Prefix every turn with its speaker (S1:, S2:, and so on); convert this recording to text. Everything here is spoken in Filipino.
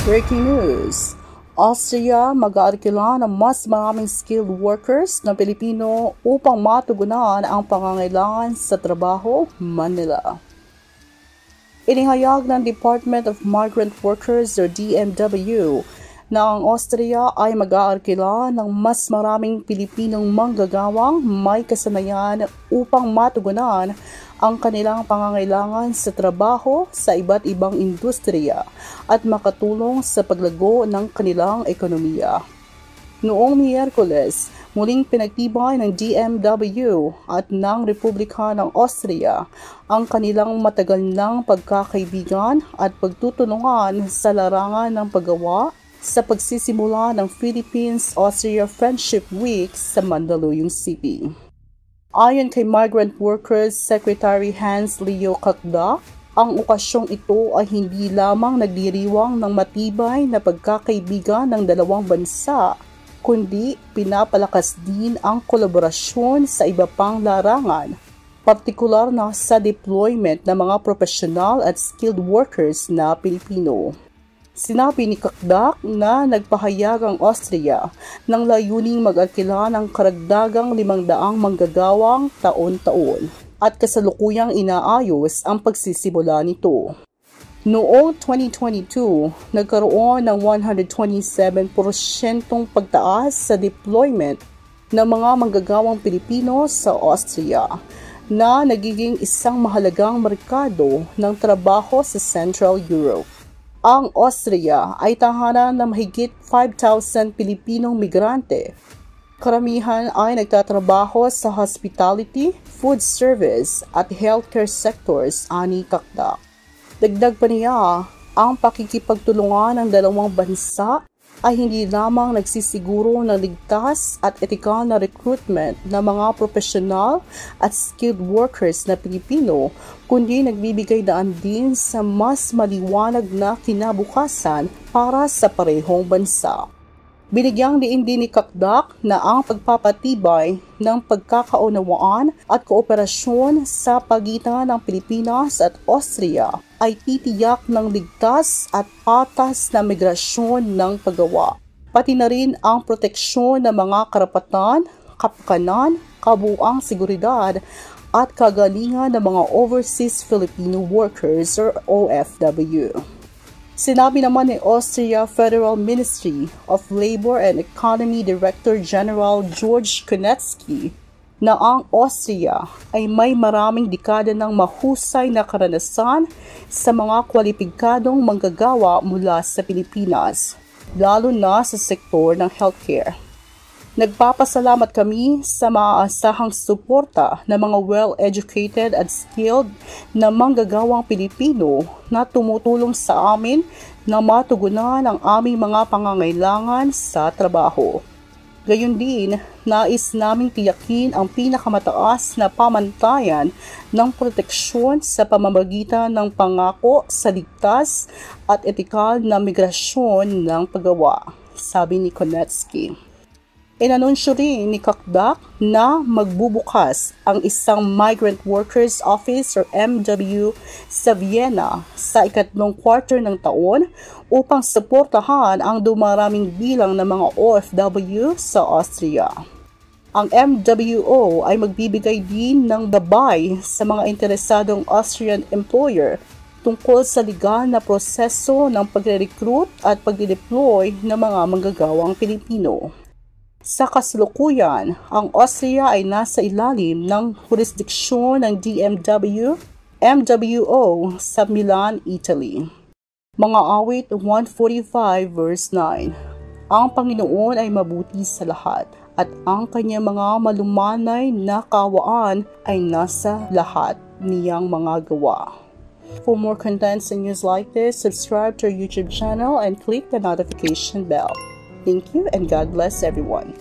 S1: Breaking news. Austria mag-aarkila ng mas maraming skilled workers na Pilipino upang matugunan ang pangangailangan sa trabaho, Manila. Inihayag ng Department of Migrant Workers o DMW na ang Austria ay mag-aarkila ng mas maraming Pilipinong manggagawang may kasanayan upang matugunan ang kanilang pangangailangan sa trabaho sa iba't ibang industriya at makatulong sa paglago ng kanilang ekonomiya. Noong Miyerkules, muling pinagtibay ng DMW at ng Republika ng Austria ang kanilang matagal ng pagkakaibigan at pagtutulungan sa larangan ng paggawa sa pagsisimula ng Philippines-Austria Friendship Week sa Mandaluyong City. Ayon kay Migrant Workers Secretary Hans Leo Kakda, ang okasyong ito ay hindi lamang nagdiriwang ng matibay na pagkakaibigan ng dalawang bansa, kundi pinapalakas din ang kolaborasyon sa iba pang larangan, partikular na sa deployment ng mga professional at skilled workers na Pilipino. Sinabi ni Kakdak na nagpahayag ang Austria ng layuning mag-arkila ng karagdagang 500 manggagawang taon-taon at kasalukuyang inaayos ang pagsisimula nito. Noong 2022, nagkaroon ng 127% pagtaas sa deployment ng mga manggagawang Pilipino sa Austria na nagiging isang mahalagang merkado ng trabaho sa Central Europe. Ang Austria ay tahanan ng mahigit 5,000 Pilipinong migrante. Karamihan ay nagtatrabaho sa hospitality, food service at healthcare sectors, ani Kakda. Dagdag pa niya, ang pakikipagtulungan ng dalawang bansa ay hindi lamang nagsisiguro ng ligtas at etikal na recruitment ng mga profesional at skilled workers na Pilipino, kundi nagbibigay daan din sa mas maliwanag na kinabukasan para sa parehong bansa. Binigyang diin din ni Kakdak na ang pagpapatibay ng pagkakaunawaan at kooperasyon sa pagitan ng Pilipinas at Austria ay titiyak ng ligtas at patas na migrasyon ng paggawa, pati na rin ang proteksyon ng mga karapatan, kapakanan, kabuuang seguridad at kagalingan ng mga overseas Filipino workers or OFW. Sinabi naman ni Austria Federal Ministry of Labor and Economy Director General George Konetsky na ang Austria ay may maraming dekada ng mahusay na karanasan sa mga kwalipikadong manggagawa mula sa Pilipinas, lalo na sa sektor ng healthcare. Nagpapasalamat kami sa maaasahang suporta ng mga well-educated at skilled na manggagawang Pilipino na tumutulong sa amin na matugunan ang aming mga pangangailangan sa trabaho. Gayon din, nais naming tiyakin ang pinakamataas na pamantayan ng proteksyon sa pamamagitan ng pangako sa ligtas at etikal na migrasyon ng paggawa, sabi ni Konetsky. Inanunsyo rin ni Kakdak na magbubukas ang isang Migrant Workers Office or MW sa Vienna sa ikatlong quarter ng taon upang suportahan ang dumaraming bilang ng mga OFW sa Austria. Ang MWO ay magbibigay din ng gabay sa mga interesadong Austrian employer tungkol sa legal na proseso ng pagre-recruit at pagde-deploy ng mga manggagawang Pilipino. Sa kasalukuyan, ang Austria ay nasa ilalim ng jurisdiksyon ng DMW, MWO sa Milan, Italy. Mga awit 145 verse 9. Ang Panginoon ay mabuti sa lahat at ang kanyang mga malumanay na kawaan ay nasa lahat niyang mga gawa. For more contents and news like this, subscribe to our YouTube channel and click the notification bell. Thank you and God bless everyone.